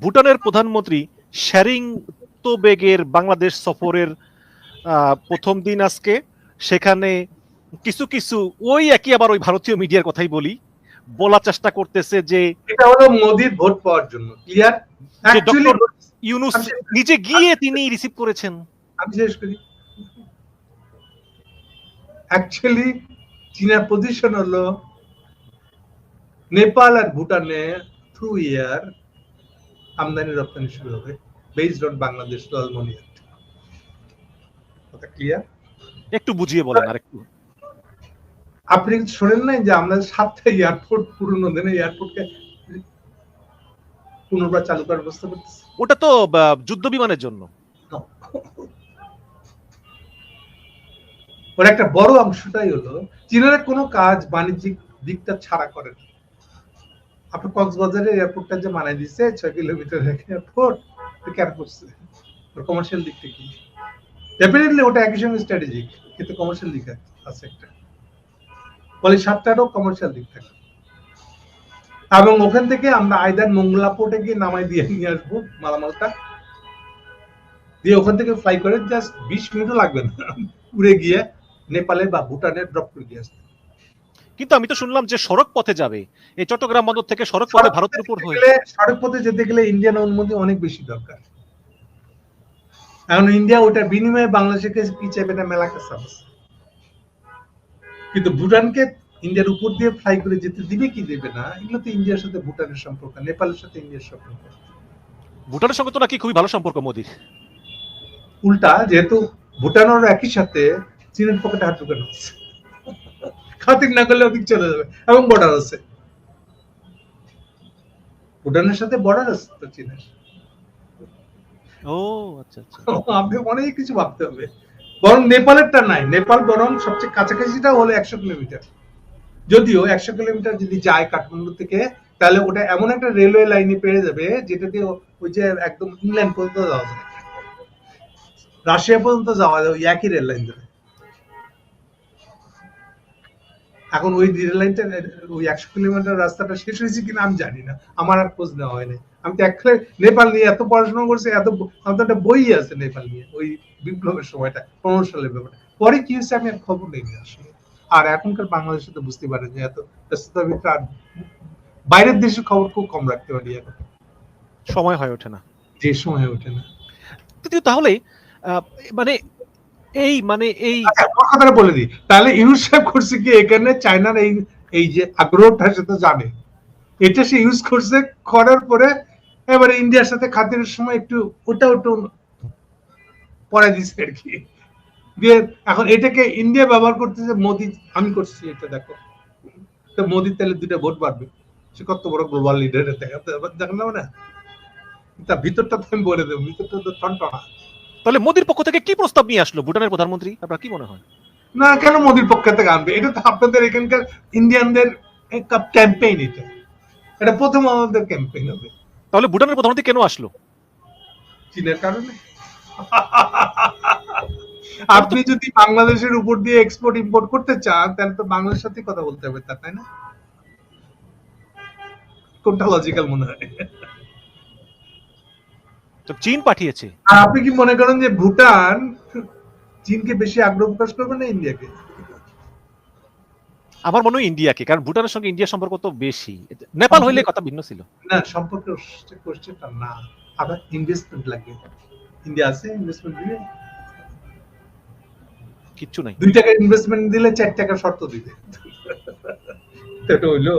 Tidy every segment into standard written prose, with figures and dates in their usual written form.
ভুটানের প্রধানমন্ত্রী শেরিং তোবেগের বাংলাদেশ সফরের প্রথম দিন আজকে। সেখানে কিছু কিছু ওই একই আবার ওই ভারতীয় মিডিয়ার কথাই বলার চেষ্টা করতেছে যে এটা হলো মোদির ভোট পাওয়ার জন্য। ক্লিয়ার? ডক্টর ইউনূস নিজে গিয়ে তিনি রিসিভ করেছেন। আমি শেষ করি। অ্যাকচুয়ালি চীনের পজিশন হলো নেপাল আর ভুটানে থ্রু ইয়ার আমদানি রপ্তানি শুরু হবে বেসড অন বাংলাদেশ ললমনি অ্যাক্ট। কথা ক্লিয়ার? একটু বুঝিয়ে বলেন আর একটু। আপনি শোনেন নাই যে আমরা 7টা এয়ারপোর্ট পুরনো দিনে এয়ারপোর্টকে পুনর্বার চালু করার ব্যবস্থা করতেছি? ওটা তো যুদ্ধ বিমানের জন্য। ওর একটা বড় অংশটাই হলো চীনের কোনো কাজ বাণিজ্যিক দিকটা ছাড়া করে না। আপনি কক্সবাজারের এয়ারপোর্টটা যে বানাই দিচ্ছে 6 কিলোমিটার এয়ারপোর্ট, কেন করছে? কমার্শিয়াল দিক থেকে ডেফিনেটলি ওটা একই সঙ্গে স্ট্র্যাটেজিক, কিন্তু কমার্শিয়াল দিক আছে একটা। বলে 7টারও কমার্শিয়াল দিক থাকে, এবং ওখান থেকে আমরা আইদার মঙ্গলা পোর্টে গিয়ে নামাই দিয়ে নিয়ে আসবো মালামালটা, দিয়ে ওখান থেকে ফ্লাই করে জাস্ট 20 মিনিটও লাগবে না, উড়ে গিয়ে নেপালে বা ভুটানে ড্রপ করে দিয়ে আসবে। কিন্তু আমি তো শুনলাম যে সড়ক পথে যাবে, এই চট্টগ্রাম বন্দর থেকে সড়ক পথে ভারতের উপর হয়ে। সড়ক পথে যেতে গেলে ইন্ডিয়ান অনুমতি অনেক বেশি দরকার। এখন ইন্ডিয়া ওটা বিনিময়ে বাংলাদেশের কাছে কি চাইবে না, মেলা কাছে আছে। কিন্তু ভুটানকে ইন্ডিয়ার উপর দিয়ে ফ্লাই করে যেতে দিবে কি দেবে না, এগুলো তো ইন্ডিয়ার সাথে ভুটানের সম্পর্ক, নেপালের সাথে ইন্ডিয়ার সম্পর্ক। ভুটানের সঙ্গে তো নাকি খুবই ভালো সম্পর্ক মোদির। উল্টা, যেহেতু ভুটানের একই সাথে চীনের পকেটে হাত ঢুকানো আছে, খাতির না করলে ওদিক চলে যাবে, এবং বর্ডার আছে ভুটানের সাথে, বর্ডার আছে তো চীনের। ও আচ্ছা আচ্ছা, আপনি অনেক কিছু ভাবতে হবে। বরং নেপালেরটা নাই, নেপাল বরং সবচেয়ে কাছাকাছিটা হলো 100 কিলোমিটার। যদিও 100 কিলোমিটার যদি যায় কাঠমান্ডু থেকে, তাহলে ওটা এমন একটা রেলওয়ে লাইনে পেয়ে যাবে যেটা দিয়ে ওই যে একদম ইংল্যান্ড পর্যন্ত যাওয়া যায়, রাশিয়া পর্যন্ত যাওয়া যায় ওই একই রেল লাইন ধরে। এখন ওই রেল লাইনটা, ওই 100 কিলোমিটার রাস্তাটা শেষ হয়েছে কিনা আমি জানি না, আমার আর খোঁজ নেওয়া হয়নি। আমি তো একখানে নেপাল নিয়ে এত পড়াশোনা করছি, আমার একটা বই আছে নেপাল নিয়ে, ওই বিপ্লবের সময়টা 15 সালের ব্যাপারটা। পরে কি হয়েছে আমি আর খবর নেই আসলে। আর এখনকার বাংলাদেশে তো বুঝতে পারেন যে এত ব্যস্ততার ভিতরে আর বাইরের দেশের খবর খুব কম রাখতে পারি, এখন সময় হয়ে ওঠে না, যে সময় হয়ে ওঠে না। কিন্তু তাহলে এই কথাটা বলে দিই, তাহলে ইউজ করছে কি এখানে চায়নার এই যে আগ্রহটা, সে তো জানে এটা, সে ইউজ করছে, করার পরে এবারে ইন্ডিয়ার সাথে খাতিরের সময় একটু ওটা পড়াই দিচ্ছে আর কি, দিয়ে এখন এটাকে ইন্ডিয়া ব্যবহার করতেছে। মোদি আমি করছি এটা, দেখো তো মোদির তাহলে 2টা ভোট বাড়বে, সে কত বড় গ্লোবাল লিডার দেখেন না, তার ভিতরটা তো আমি বলে দেবো, ভিতরটা তো টনটনা। তাহলে মোদির পক্ষ থেকে কি প্রস্তাব নিয়ে আসলো ভুটানের প্রধানমন্ত্রী, আপনার কি মনে হয়? না, কেন মোদির পক্ষ থেকে আনবে? এটা তো আপনাদের এখানকার ইন্ডিয়ানদের ক্যাম্পেইন, এটা প্রথম আমাদের ক্যাম্পেইন হবে। তাহলে ভুটানের প্রধানমন্ত্রী কেন আসলো? চীনের কারণে। আপনি যদি বাংলাদেশের উপর দিয়ে এক্সপোর্ট ইম্পোর্ট করতে চান, তাহলে তো বাংলাদেশের সাথে কথা বলতে হবে, তাই না? কোনটা লজিক্যাল মনে হয়? তো চীন পাঠিয়েছে। আর আপনি কি মনে করেন যে ভুটান চীনকে বেশি আগ্রহ প্রকাশ করবে না ইন্ডিয়াকে? আমার মনে হয় ইন্ডিয়াকে, কারণ ভুটানের সঙ্গে ইন্ডিয়ার সম্পর্ক তো বেশি। নেপাল হইলে কথা ভিন্ন ছিল। না, সম্পর্ক কোশ্চেনটা না, আবার ইনভেস্টমেন্ট লাগে। ইন্ডিয়া আছে ইনভেস্টমেন্ট দিবে? কিচ্ছু নাই। 2 টাকা ইনভেস্টমেন্ট দিলে 4 টাকা শর্ত দিবে, এটা হইলো।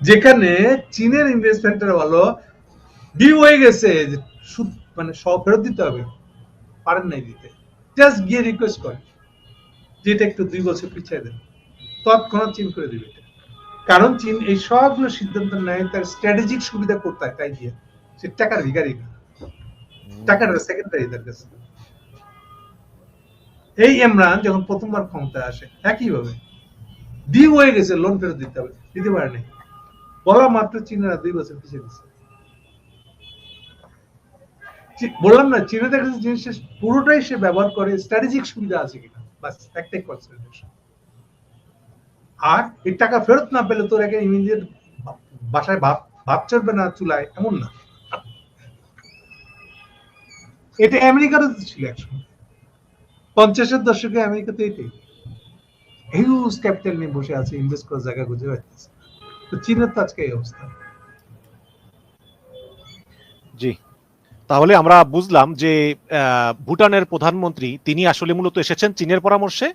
যেখানে চীনের ইনভেস্টমেন্টের ভালো ডিউ হয়ে গেছে, সুদ মানে সব ফেরত দিতে হবে, পারেন নাই দিতে, জাস্ট গিয়ে রিকোয়েস্ট করে যেটা একটু 2 বছর পিছিয়ে দেন, তৎক্ষণাৎ চীন করে দিবে। কারণ চীন এই সবগুলো সিদ্ধান্ত নেয় তার স্ট্র্যাটেজিক সুবিধা কোথায় তাই দিয়ে, সে টাকার ভিখারি না, টাকাটা সেকেন্ডারি তার কাছে। এই ইমরান যখন প্রথমবার ক্ষমতায় আসে একইভাবে ডিউ হয়ে গেছে, লোন ফেরত দিতে হবে, দিতে পারে নাই, বলা মাত্র চীনেরা 2 বছর পিছিয়ে দিচ্ছে। বললাম না, চীনের কাছে জিনিসটা পুরোটাই সে ব্যবহার করে স্ট্র্যাটেজিক সুবিধা আছে কিনা, বাস একটাই কনসিডারেশন। আর এই টাকা ফেরত না পেলে তোর একে নিজের বাসায় ভাত ভাত চড়বে না চুলায় এমন না। এটা আমেরিকারও ছিল একসময়, 50-এর দশকে আমেরিকাতে এটাই হিউজ ক্যাপিটাল নিয়ে বসে আছে, ইনভেস্ট করার জায়গা খুঁজে পাইতেছে। তো চীনের তো আজকে এই অবস্থা। জি, তাহলে আমরা বুঝলাম যে ভুটানের প্রধানমন্ত্রী তিনি আসলে মূলত এসেছেন চীনের পরামর্শে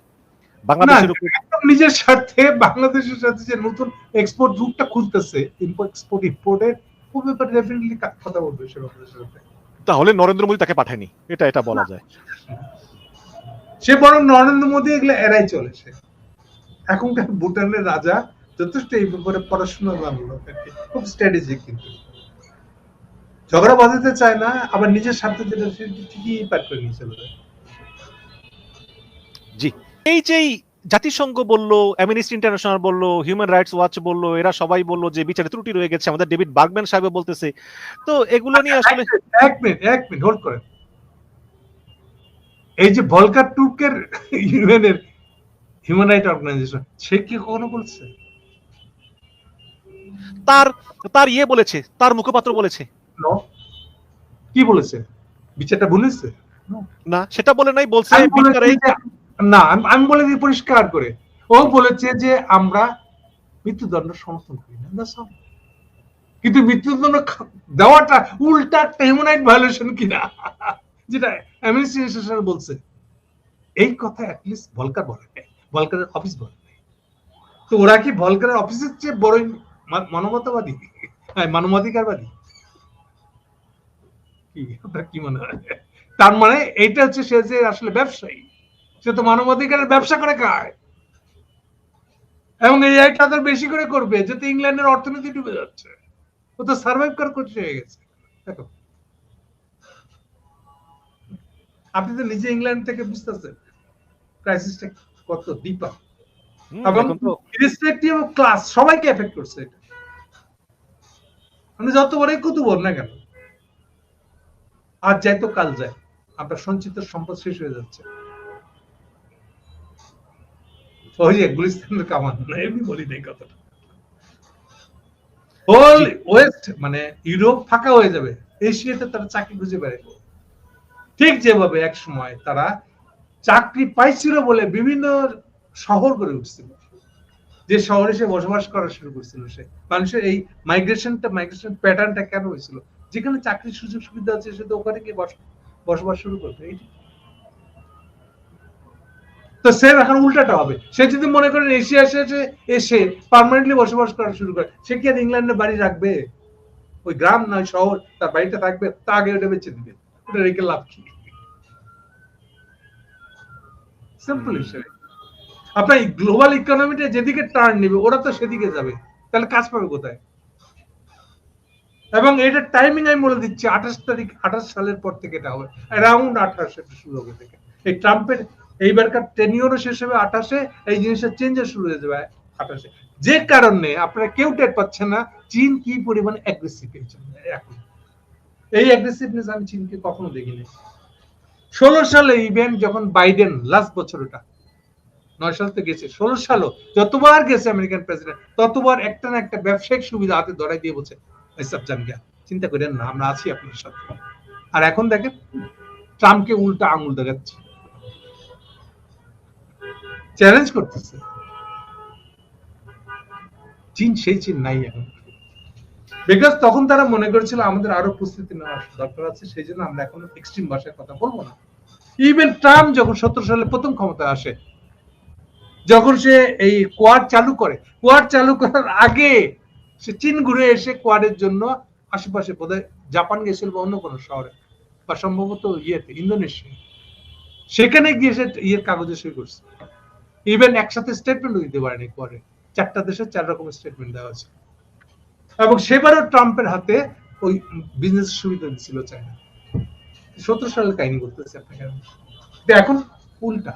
বাংলাদেশের উপর নিজের স্বার্থে বাংলাদেশের সাথে যে নতুন এক্সপোর্ট রুটটা খুলতেছে, এক্সপোর্ট ইম্পোর্টের খুব ব্যাপারে ডেফিনেটলি কথা বলবে সে বাংলাদেশের সাথে। তাহলে নরেন্দ্র মোদী তাকে পাঠায়নি, এটা বলা যায়। সে বরং নরেন্দ্র মোদী এগুলো এড়াই চলেছে। এখনকার ভুটানের রাজা যথেষ্ট এই ব্যাপারে পড়াশোনা জানলো, খুব স্ট্র্যাটেজিক, কিন্তু ঝগড়া বাঁধাতে চায় না, আবার নিজের স্বার্থে যেটা ঠিকই পার করে নিয়ে চলে যায়। জি, এই যে জাতিসংঘ বলল, অ্যামনেস্টি ইন্টারন্যাশনাল বলল, হিউম্যান রাইটস ওয়াচ বলল, এরা সবাই বলল যে বিচারে ত্রুটি রয়ে গেছে, আমাদের ডেভিড বার্গম্যান সাহেব বলতেছে, তো এগুলো নিয়ে আসলে এক মিনিট হোল্ড করেন। এই যে ভলকার টুর্কের ইউএনের হিউম্যান রাইট অর্গানাইজেশন, সে কি কখনো বলছে? তার বলেছে, তার মুখপাত্র বলেছে। কি বলেছে? বিচারটা ভুলেছে? না, সেটা বলে নাই, বলছে না, আমি বলে দিই পরিষ্কার করে, ও বলেছে যে আমরা মৃত্যুদণ্ড সমর্থন করি না, কিন্তু মৃত্যুদণ্ড দেওয়াটা উল্টা একটা হিউম্যান রাইট ভায়োলেশন কিনা, যেটা অ্যামনেস্টি ইন্টারন্যাশনাল বলছে। এই কথা অ্যাটলিস্ট ভলকার বলে নাই, ভলকারের অফিস বলে নাই। তো ওরা কি ভলকারের অফিসের চেয়ে বড় মানবতাবাদী, মানবাধিকারবাদী? কি মনে হয়? তার মানে এইটা হচ্ছে সে যে আসলে ব্যবসায়ী, সে তো মানবাধিকারের ব্যবসা করে খায়, এবং এই তাদের বেশি করে করবে, যাতে ইংল্যান্ডের অর্থনীতি ডুবে যাচ্ছে। ও তো সার্ভাইভ করার কোচিং হয়ে গেছে। দেখো, আপনি তো নিজে ইংল্যান্ড থেকে বুঝতেছেন ক্রাইসিসটা কত ডিপা, এবং ইরেসপেক্টিভ অফ ক্লাস সবাইকে এফেক্ট করছে এটা। মানে যত বড়ই কুতুবর না কেন, আজ যাই তো কাল যায়, আপনার সঞ্চিত সম্পদ শেষ হয়ে যাচ্ছে। ওই যে গুলিস্তানের কামান, এমনি বলি নাই কথাটা। হোল ওয়েস্ট মানে ইউরোপ ফাঁকা হয়ে যাবে, এশিয়াতে তারা চাকরি খুঁজে বেড়াবে। ঠিক যেভাবে এক সময় তারা চাকরি পাইছিল বলে বিভিন্ন শহর গড়ে উঠছিল, যে শহরে সে বসবাস করা শুরু করছিল, সে মানুষের এই মাইগ্রেশন প্যাটার্নটা কেন হয়েছিল? যেখানে চাকরির সুযোগ সুবিধা আছে সে তো ওখানে গিয়ে বসবাস শুরু করবে। তো সে এখন উল্টাটা হবে, সে যদি মনে করেন এশিয়া এসে পার্মানেন্টলি বসবাস করা শুরু করে, সে কি আর ইংল্যান্ডে বাড়ি রাখবে? ওই গ্রাম নয় শহর, তার বাড়িটা থাকবে, তা আগে ওটা বেঁচে দিবে, ওটা রেখে লাভ কি? সিম্পল হিসেবে আপনার গ্লোবাল ইকোনমিটা যেদিকে টার্ন নেবে ওরা তো সেদিকে যাবে, তাহলে কাজ পাবে কোথায়? এবং এটা টাইমিং আমি বলে দিচ্ছি, 28 সালের পর থেকে এটা হবে, অ্যারাউন্ড 28 এটা শুরু হবে থেকে। এই ট্রাম্পের এইবারকার টেনিওরও শেষ হবে 28-এ, এই জিনিসটা চেঞ্জ শুরু হয়ে যাবে 28-এ। যে কারণে আপনারা কেউ টের পাচ্ছেন না চীন কি পরিমাণ অ্যাগ্রেসিভ এখন। এই অ্যাগ্রেসিভনেস আমি চীনকে কখনো দেখিনি। 16 সালে ইভেন যখন বাইডেন লাস্ট বছর, ওটা 9 সাল তো গেছে, 16 সালও যতবার গেছে আমেরিকান প্রেসিডেন্ট, ততবার একটা না একটা ব্যবসায়িক সুবিধা হাতে ধরাই দিয়ে বলছে এসব জানগা, চিন্তা করেন না, আমরা আছি আপনার সাথে। আর এখন দেখেন ট্রাম্পকে উল্টা আঙুল দেখাচ্ছে, চ্যালেঞ্জ করতেছে। চীন সেই চীন নাই এখন, বিকজ তখন তারা মনে করেছিল আমাদের আরো প্রস্তুতি নেওয়ার দরকার আছে, সেই জন্য আমরা এখন এক্সট্রিম ভাষায় কথা বলবো না। ইভেন ট্রাম্প যখন 17 সালে প্রথম ক্ষমতায় আসে, যখন সে এই কোয়াড চালু করার আগে সে চীন ঘুরে এসে কোয়াডের জন্য আশেপাশে বোধহয় জাপান গেছিল বা অন্য কোনো শহরে, বা সম্ভবত ইন্দোনেশিয়া, সেখানে গিয়ে সে কাগজে সই করছে। ইভেন একসাথে স্টেটমেন্টও দিতে পারেনি কোয়াডে, 4টা দেশের 4 রকমের স্টেটমেন্ট দেওয়া হয়েছে। এবং সেবারও ট্রাম্পের হাতে ওই বিজনেস সুবিধা দিচ্ছিল চায়না। 17 সালের কাহিনী করতেছে আপনাকে, এখন উল্টা।